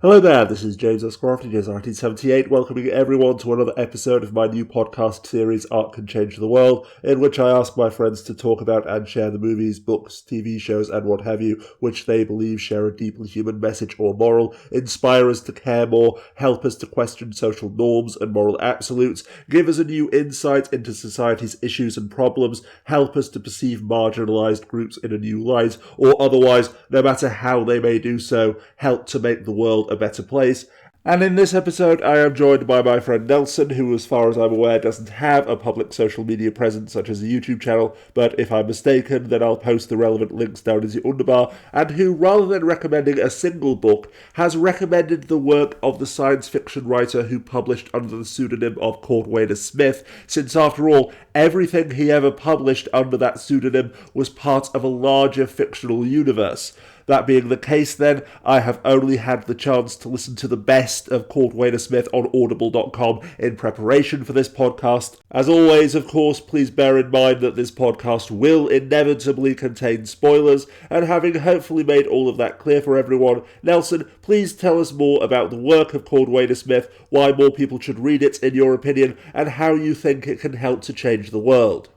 Hello there, this is James Scrofty, JS1978, welcoming everyone to another episode of my new podcast series, Art Can Change the World, in which I ask my friends to talk about and share the movies, books, TV shows, and what have you, which they believe share a deeply human message or moral, inspire us to care more, help us to question social norms and moral absolutes, give us a new insight into society's issues and problems, help us to perceive marginalised groups in a new light, or otherwise, no matter how they may do so, help to make the world a better place. And in this episode, I am joined by my friend Nelson, who, as far as I'm aware, doesn't have a public social media presence such as a YouTube channel, but if I'm mistaken, then I'll post the relevant links down in the underbar, and who, rather than recommending a single book, has recommended the work of the science fiction writer who published under the pseudonym of Cordwainer Smith, since after all, everything he ever published under that pseudonym was part of a larger fictional universe. That being the case, then, I have only had the chance to listen to the best of Cordwainer Smith on audible.com in preparation for this podcast. As always, of course, please bear in mind that this podcast will inevitably contain spoilers, and having hopefully made all of that clear for everyone, Nelson, please tell us more about the work of Cordwainer Smith, why more people should read it in your opinion, and how you think it can help to change the world.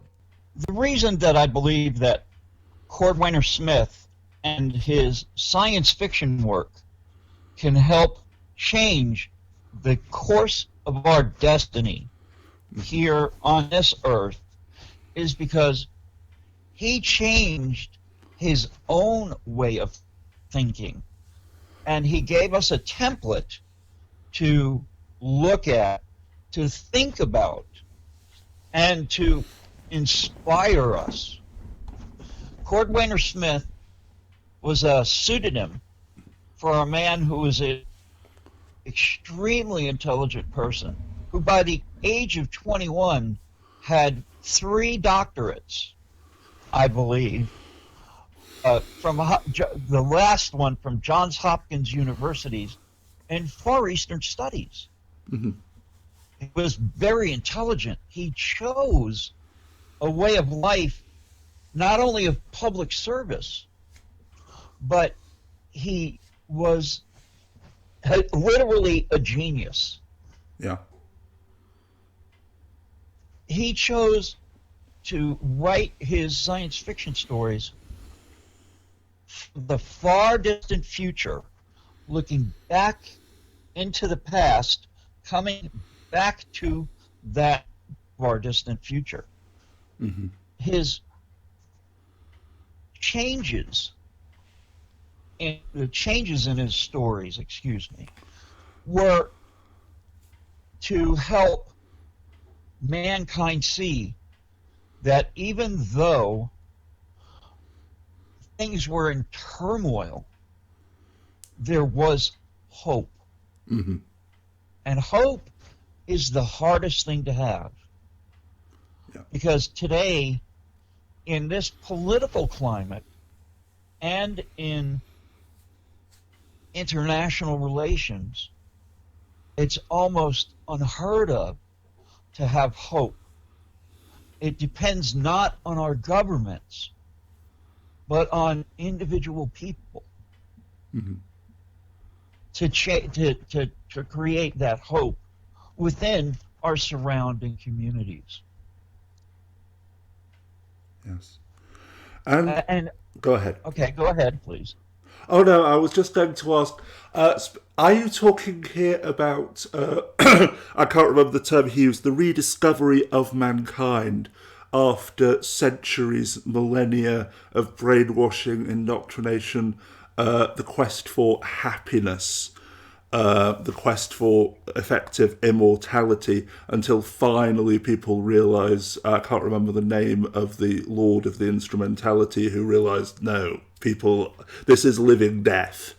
The reason that I believe that Cordwainer Smith and his science fiction work can help change the course of our destiny here on this earth is because he changed his own way of thinking, and he gave us a template to look at, to think about, and to inspire us. Cordwainer Smith was a pseudonym for a man who was an extremely intelligent person who by the age of 21 had 3 doctorates, I believe, from the last one from Johns Hopkins University's in Far Eastern Studies. Mm-hmm. He was very intelligent. He chose a way of life not only of public service, but he was literally a genius. Yeah. He chose to write his science fiction stories the far distant future, looking back into the past, coming back to that far distant future. Mm-hmm. His changes the changes in his stories, were to help mankind see that even though things were in turmoil, there was hope. Mm-hmm. And hope is the hardest thing to have. Yeah. Because today, in this political climate and in international relations, it's almost unheard of to have hope. It depends not on our governments, but on individual people Mm-hmm. to create that hope within our surrounding communities. Yes. And go ahead. Okay, go ahead, please. Oh no, I was just going to ask, are you talking here about, I can't remember the term he used, the rediscovery of mankind after centuries, millennia of brainwashing, indoctrination, the quest for happiness, the quest for effective immortality, until finally people realise, I can't remember the name of the Lord of the Instrumentality, who realised, no, people, this is living death.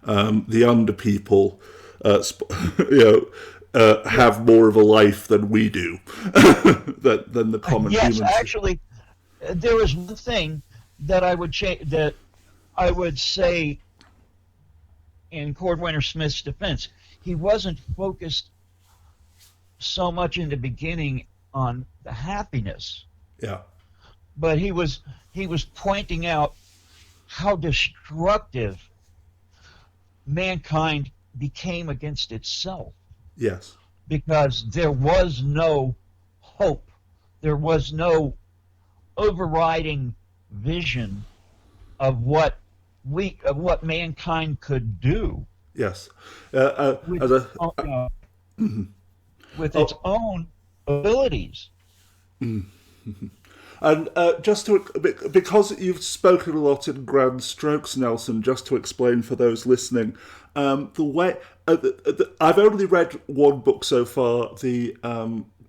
The under people, have more of a life than we do, than the common humans. Yes, actually, there is one thing that I would say in Cordwainer Smith's defense. He wasn't focused so much in the beginning on the happiness. Yeah. But he was pointing out how destructive mankind became against itself Yes. because there was no hope. There was no overriding vision of what mankind could do Yes. with As a with its oh, own abilities. and just to because you've spoken a lot in grand strokes, Nelson. Just to explain for those listening, the way I've only read one book so far, the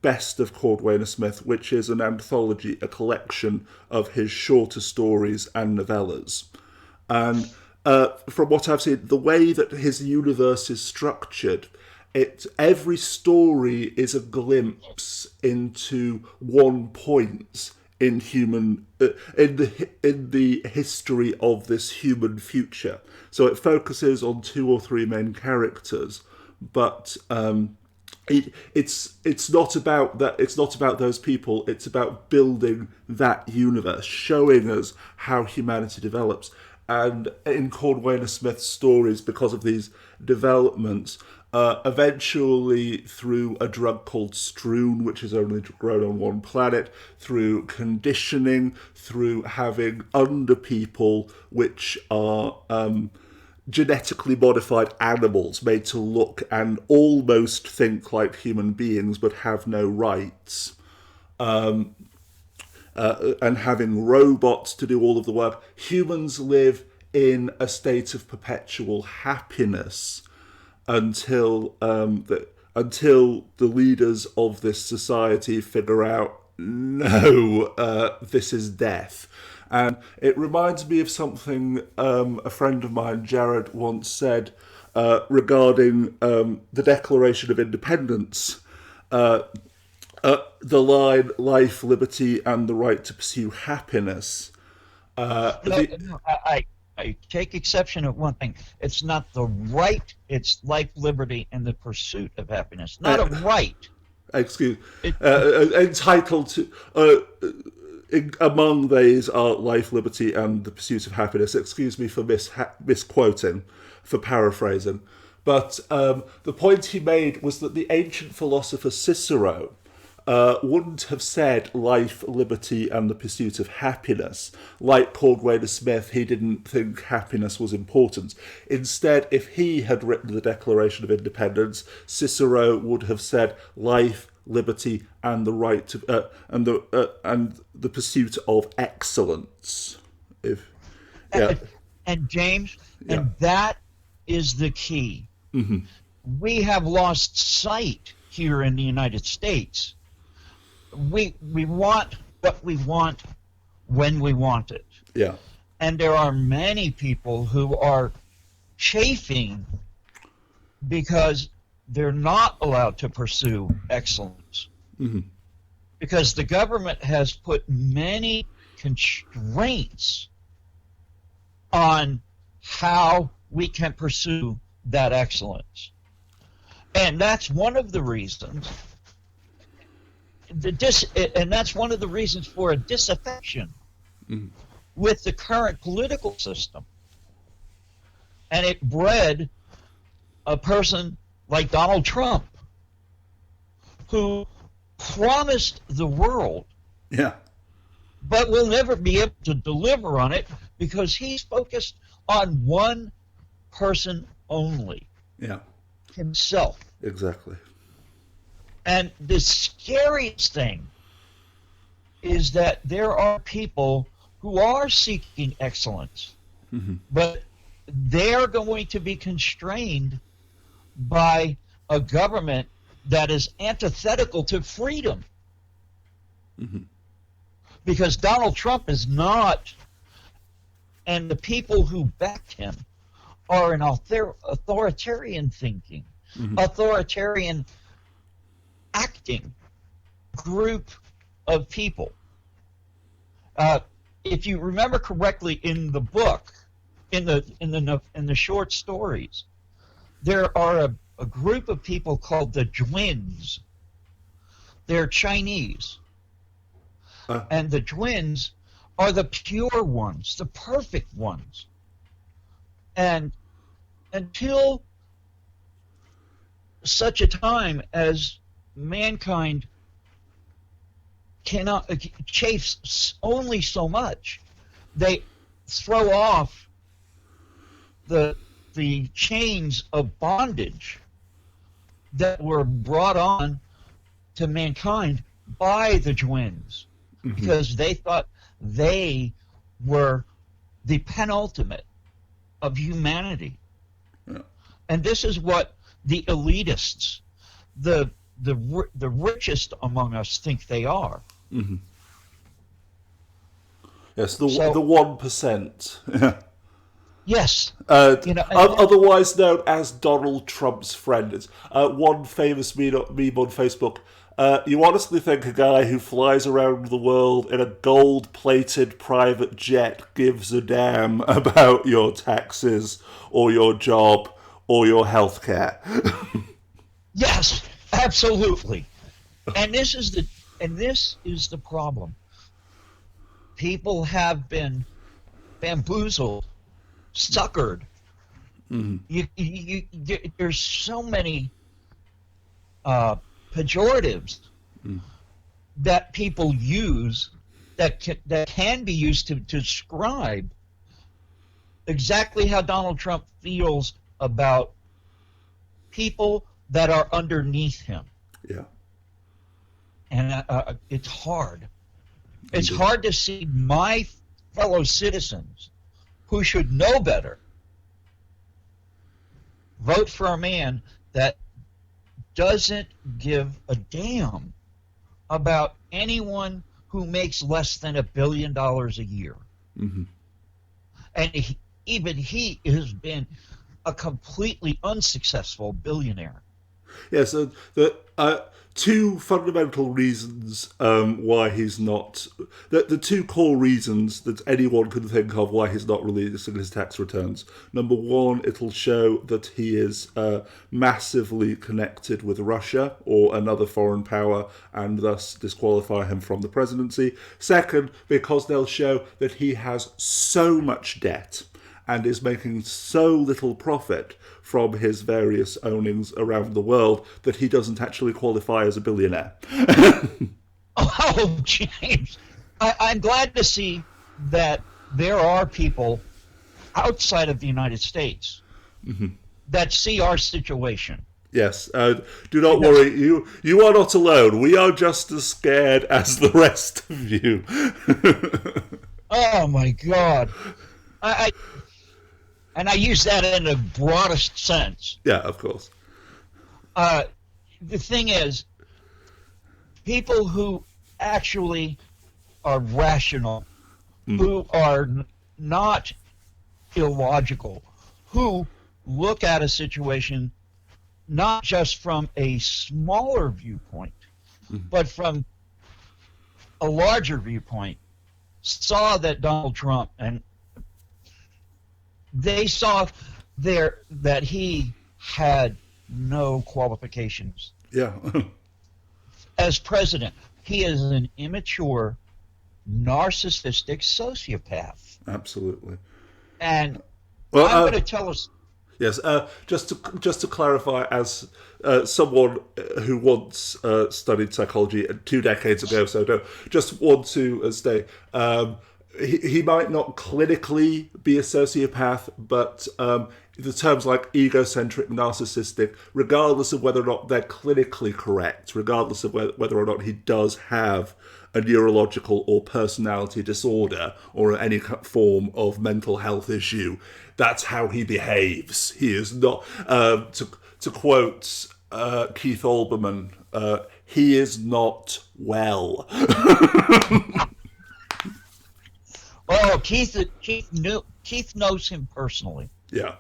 Best of Cordwainer Smith, which is an anthology, a collection of his shorter stories and novellas. And from what I've seen, the way that his universe is structured, every story is a glimpse into one point in human in the history of this human future. So it focuses on two or three main characters, but it's not about that. It's not about those people. It's about building that universe, showing us how humanity develops. And in Cordwainer Smith's stories, because of these developments, eventually through a drug called Stroon, which is only grown on one planet, through conditioning, through having under people which are genetically modified animals made to look and almost think like human beings but have no rights, and having robots to do all of the work, humans live in a state of perpetual happiness until until the leaders of this society figure out, no, this is death. And it reminds me of something a friend of mine, Jared, once said regarding the Declaration of Independence. The line, life, liberty, and the right to pursue happiness. I take exception of one thing. It's not the right, it's life, liberty, and the pursuit of happiness. Not a right. Excuse, It, entitled to. Among these are life, liberty, and the pursuit of happiness. Excuse me for misquoting, for paraphrasing. But the point he made was that the ancient philosopher Cicero wouldn't have said life, liberty, and the pursuit of happiness. Like Cordwainer Smith, he didn't think happiness was important. Instead, if he had written the Declaration of Independence, Cicero would have said life, liberty, and the right to and the pursuit of excellence. If yeah, and James, yeah. and that is the key. Mm-hmm. We have lost sight here in the United States. We want what we want when we want it. Yeah. And there are many people who are chafing because they're not allowed to pursue excellence. Mm-hmm. Because the government has put many constraints on how we can pursue that excellence. And that's one of the reasons and that's one of the reasons for a disaffection with the current political system. And it bred a person like Donald Trump, who promised the world, but will never be able to deliver on it because he's focused on one person only. Himself. Exactly. And the scariest thing is that there are people who are seeking excellence, but they're going to be constrained by a government that is antithetical to freedom. Because Donald Trump is not, and the people who back him are an authoritarian thinking, authoritarian acting group of people. If you remember correctly, in the book, in the short stories, there are a group of people called the Dwins. They're Chinese, and the Dwins are the pure ones, the perfect ones. And until such a time as mankind cannot chafes only so much. They throw off the chains of bondage that were brought on to mankind by the twins, because they thought they were the penultimate of humanity. Yeah. And this is what the elitists, the richest among us, think they are. Mm-hmm. Yes, the 1%. Yes. Otherwise known as Donald Trump's friend. It's one famous meme on Facebook. You honestly think a guy who flies around the world in a gold-plated private jet gives a damn about your taxes or your job or your healthcare? Yes, absolutely. And this is the problem. People have been bamboozled, suckered. There's so many pejoratives that people use that can be used to describe exactly how Donald Trump feels about people that are underneath him. Yeah. And it's hard. It's hard to see my fellow citizens who should know better vote for a man that doesn't give a damn about anyone who makes less than $1 billion a year. And even he has been a completely unsuccessful billionaire. Yeah, so the two fundamental reasons why he's not... The two core reasons that anyone can think of why he's not releasing his tax returns. Number one, it'll show that he is massively connected with Russia or another foreign power and thus disqualify him from the presidency. Second, because they'll show that he has so much debt and is making so little profit from his various ownings around the world that he doesn't actually qualify as a billionaire. Oh, James, I'm glad to see that there are people outside of the United States that see our situation. Yes, do not worry, you are not alone. We are just as scared as the rest of you. Oh, my God. And I use that in the broadest sense. Yeah, of course. The thing is, people who actually are rational, who are not illogical, who look at a situation not just from a smaller viewpoint, but from a larger viewpoint, saw that Donald Trump, and they saw that he had no qualifications. Yeah. As president. He is an immature, narcissistic sociopath. Absolutely. And I'm going to tell us... Yes, just to clarify, as someone who once studied psychology 2 decades ago, so I just want to state, he might not clinically be a sociopath, but the terms like egocentric, narcissistic, regardless of whether or not they're clinically correct, regardless of whether or not he does have a neurological or personality disorder or any form of mental health issue, that's how he behaves. He is not, to quote Keith Olbermann, he is not well. Oh, Keith knows him personally. Yeah.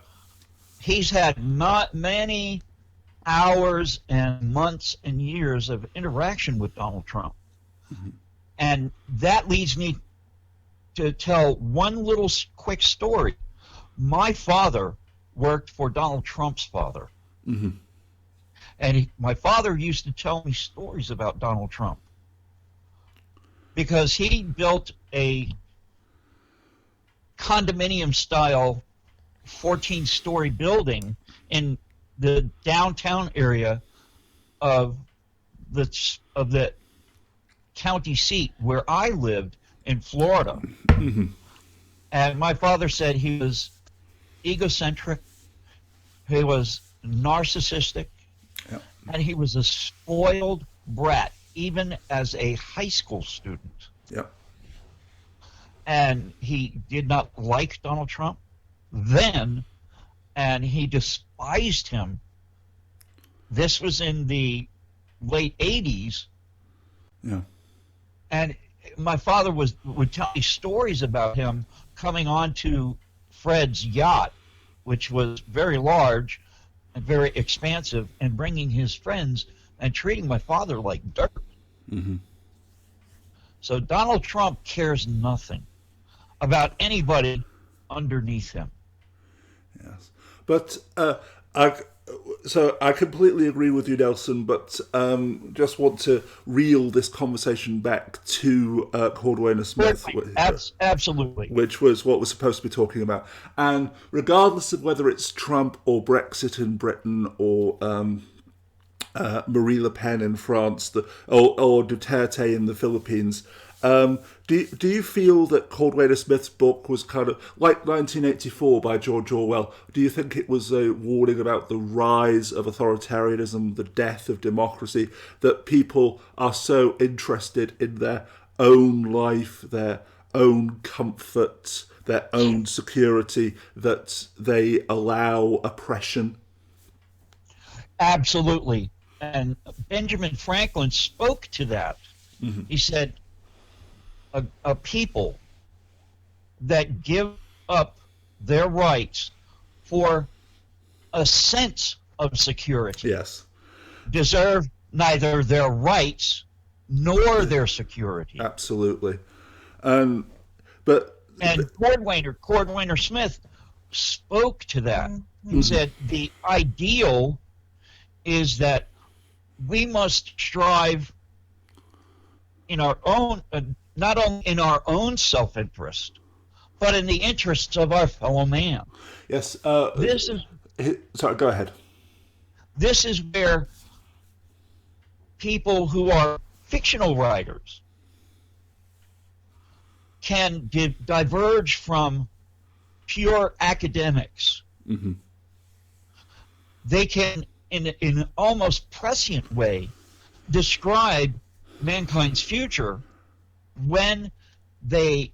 He's had not many hours and months and years of interaction with Donald Trump. And that leads me to tell one little quick story. My father worked for Donald Trump's father. And my father used to tell me stories about Donald Trump because he built a condominium-style 14-story building in the downtown area of the county seat where I lived in Florida. And my father said he was egocentric, he was narcissistic, Yep. and he was a spoiled brat, even as a high school student. Yep. And he did not like Donald Trump then, and he despised him. This was in the late 80s. Yeah. And my father would tell me stories about him coming onto Fred's yacht, which was very large and very expansive, and bringing his friends and treating my father like dirt. Mm-hmm. So Donald Trump cares nothing about anybody underneath him. Yes, but I completely agree with you, Nelson. But just want to reel this conversation back to Cordwainer Smith, Absolutely, which was what we're supposed to be talking about. And regardless of whether it's Trump or Brexit in Britain or Marie Le Pen in France, or Duterte in the Philippines. Do you feel that Cordwainer Smith's book was kind of like 1984 by George Orwell? Do you think it was a warning about the rise of authoritarianism, the death of democracy, that people are so interested in their own life, their own comfort, their own security, that they allow oppression? Absolutely. And Benjamin Franklin spoke to that. Mm-hmm. He said, a people that give up their rights for a sense of security Yes. deserve neither their rights nor their security. Absolutely. And Cordwainer Smith spoke to that. He said the ideal is that we must strive in our own, not only in our own self-interest, but in the interests of our fellow man. Yes. Sorry, go ahead. This is where people who are fictional writers can diverge from pure academics. Mm-hmm. They can, in an almost prescient way, describe mankind's future when they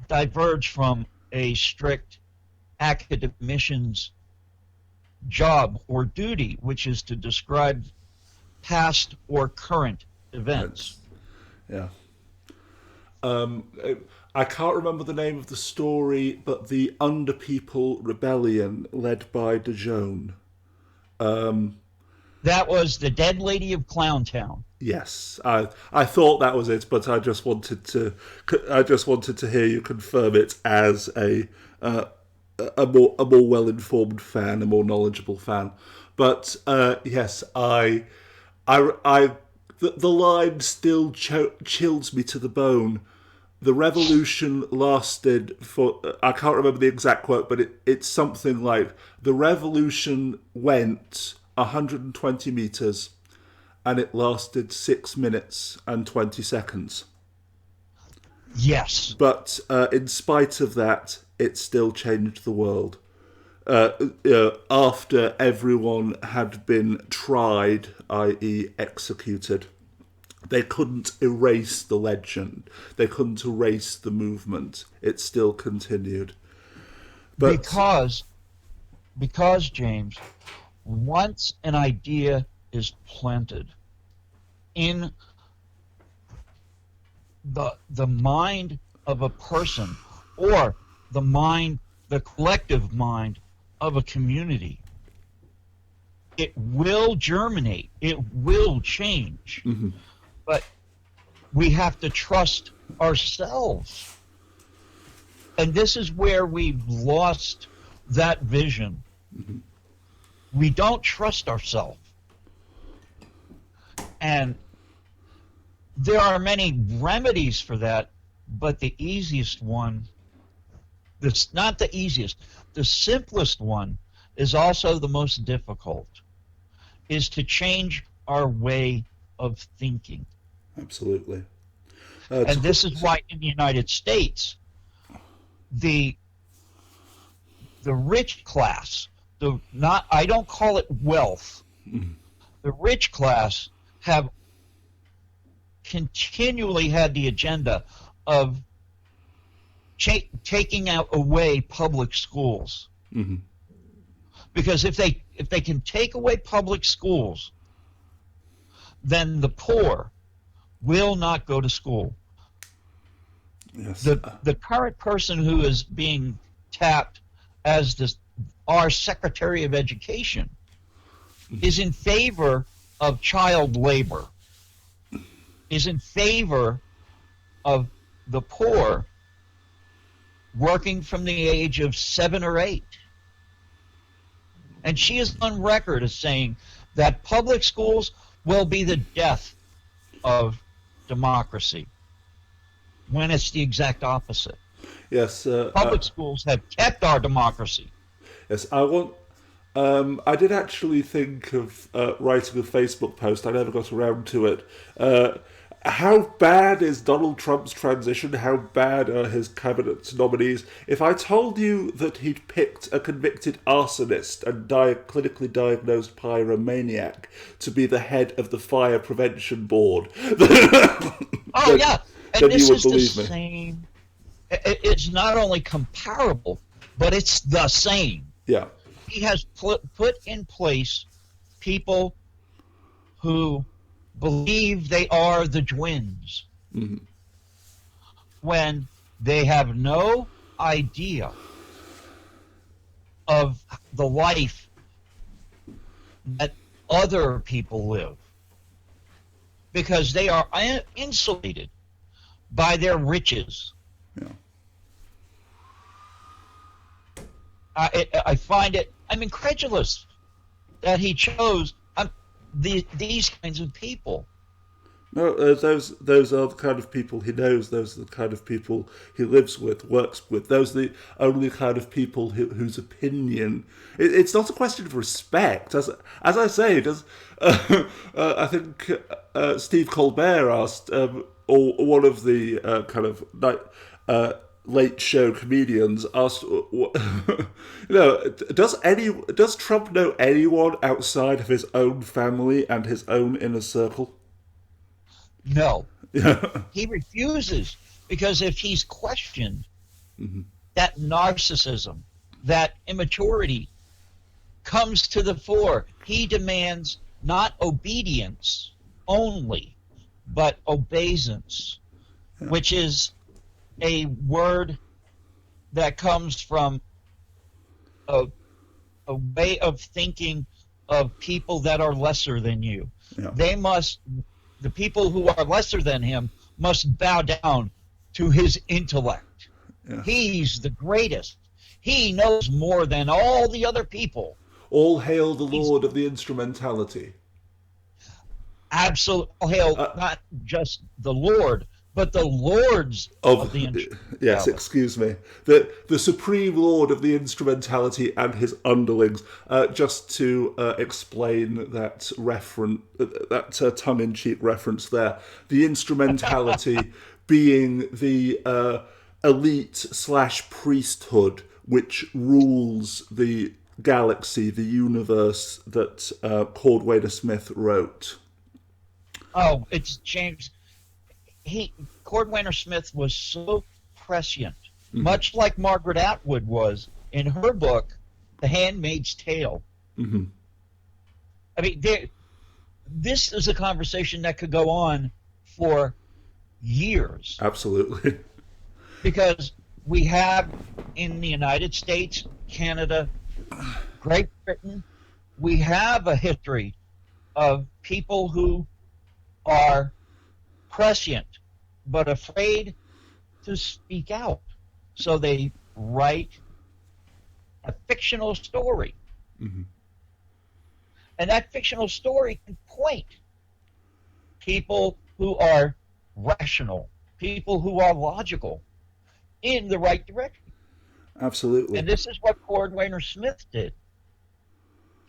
diverge from a strict academician's job or duty, which is to describe past or current events. Yeah. I can't remember the name of the story, but the Underpeople Rebellion led by De Jong. That was the Dead Lady of Clowntown. Yes, I thought that was it, but I just wanted to hear you confirm it as a more well informed fan, a more knowledgeable fan. But yes, the line still chills me to the bone. The revolution lasted for, I can't remember the exact quote, but it's something like, the revolution went 120 metres and it lasted 6 minutes and 20 seconds. Yes. But in spite of that, it still changed the world. After everyone had been tried, i.e. executed, they couldn't erase the legend. They couldn't erase the movement. It still continued. But because James, once an idea is planted in the mind of a person, or the collective mind of a community, it will germinate, it will change. Mm-hmm. But we have to trust ourselves. And this is where we've lost that vision. Mm-hmm. We don't trust ourselves. And there are many remedies for that, but the easiest one, that's not the easiest, the simplest one is also the most difficult, is to change our way of thinking. Absolutely. And this is why in the United States, the rich class, I don't call it wealth. The rich class have continually had the agenda of taking out away public schools. Mm-hmm. Because if they can take away public schools, then the poor will not go to school. Yes. The current person who is being tapped as our Secretary of Education is in favor of child labor, is in favor of the poor working from the age of 7 or 8. And she is on record as saying that public schools will be the death of democracy, when it's the exact opposite. Yes. Public schools have kept our democracy. Yes, I did actually think of writing a Facebook post. I never got around to it. How bad is Donald Trump's transition? How bad are his cabinet nominees? If I told you that he'd picked a convicted arsonist and clinically diagnosed pyromaniac to be the head of the fire prevention board, Oh, yeah. And then this you would is the believe me. same. It's not only comparable, but it's the same. Yeah. He has put in place people who believe they are the twins, when they have no idea of the life that other people live, because they are insulated by their riches. Yeah. I find it, I'm incredulous that he chose these kinds of people. No, those are the kind of people he knows. Those are the kind of people he lives with, works with. Those are the only kind of people whose opinion. It's not a question of respect, as I say. I think Steve Colbert asked, or one of the kind of late show comedians asked, does Trump know anyone outside of his own family and his own inner circle? No. Yeah. He refuses, because if he's questioned, that narcissism, that immaturity comes to the fore. He demands not obedience only, but obeisance, which is a word that comes from a way of thinking of people that are lesser than you. Yeah. The people who are lesser than him must bow down to his intellect. Yeah. He's the greatest. He knows more than all the other people. All hail the Lord of the instrumentality. Absolute hail, not just the Lord, but the lords of the instrumentality. Yes, excuse me. The supreme lord of the instrumentality and his underlings. Just to explain that that tongue-in-cheek reference there. The instrumentality being the elite/priesthood which rules the galaxy, the universe that Cordwainer Smith wrote. Oh, it's James. Cordwainer Smith was so prescient, much like Margaret Atwood was in her book, The Handmaid's Tale. I mean, this is a conversation that could go on for years. Absolutely. Because we have in the United States, Canada, Great Britain, we have a history of people who are prescient but afraid to speak out. So they write a fictional story. And that fictional story can point people who are rational, people who are logical, in the right direction. Absolutely. And this is what Cordwainer Smith did.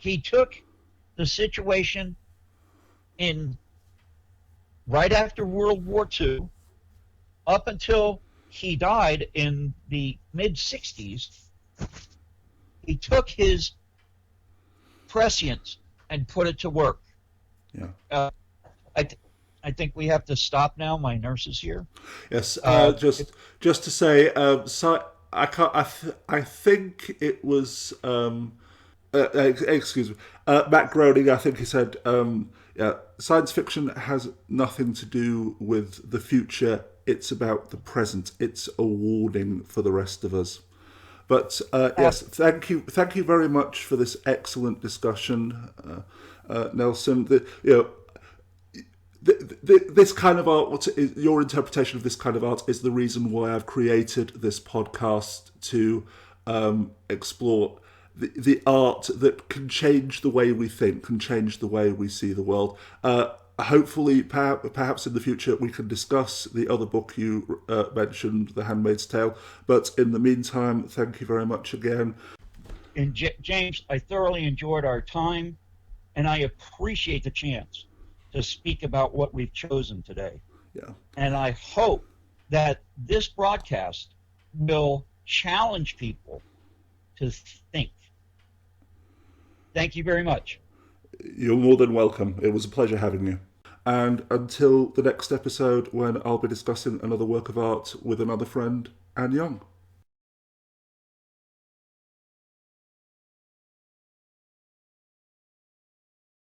He took the situation in right after World War II up until he died in the mid-60s. He took his prescience and put it to work. Yeah. I think we have to stop now. My nurse is here. Yes. Just to say, so I can't. I think it was. Excuse me, Matt Groening. I think he said, yeah, science fiction has nothing to do with the future. It's about the present. It's a warning for the rest of us. But yes, thank you very much for this excellent discussion, Nelson. This kind of art, your interpretation of this kind of art, is the reason why I've created this podcast to explore the art that can change the way we think, can change the way we see the world. Hopefully, perhaps in the future, we can discuss the other book you mentioned, The Handmaid's Tale. But in the meantime, thank you very much again. And James, I thoroughly enjoyed our time, and I appreciate the chance to speak about what we've chosen today. Yeah. And I hope that this broadcast will challenge people to think. Thank you very much. You're more than welcome. It was a pleasure having you. And until the next episode, when I'll be discussing another work of art with another friend, Anne Young.